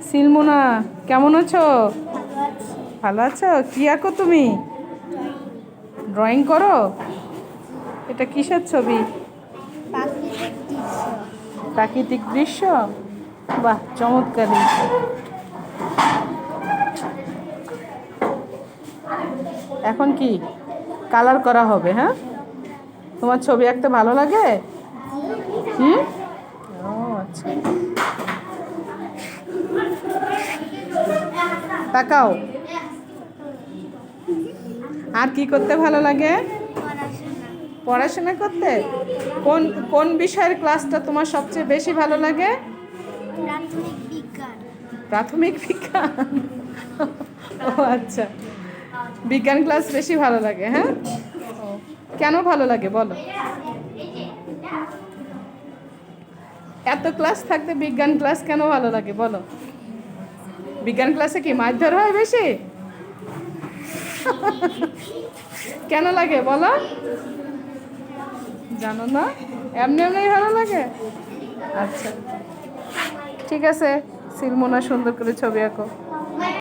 সিলমোনা, কেমন আছো? ভালো আছো? কি আঁকো তুমি? ড্রয়িং করো? এটা কিসের ছবি? প্রাকৃতিক দৃশ্য। বাহ, চমৎকারই। এখন কি কালার করা হবে? হ্যাঁ, তোমার ছবি আঁকতে ভালো লাগে? হুম। ও আচ্ছা, তাকাও। আর কি করতে ভালো লাগে? পড়াশোনা করতে। কোন কোন বিষয়ের ক্লাসটা তোমার সবচেয়ে বেশি ভালো লাগে? প্রাথমিক বিজ্ঞান। ও আচ্ছা, বিজ্ঞান ক্লাস বেশি ভালো লাগে। হ্যাঁ, ও, কেন ভালো লাগে বলো? এত ক্লাস থাকতে বিজ্ঞান ক্লাস কেন ভালো লাগে বলো? বিজ্ঞান ক্লাসে কি মারধর হয় বেশি? কেন লাগে বলো? জানো না, এমনি এমনি ভালো লাগে। আচ্ছা, ঠিক আছে। সিলমোনা, সুন্দর করে ছবি আঁকো।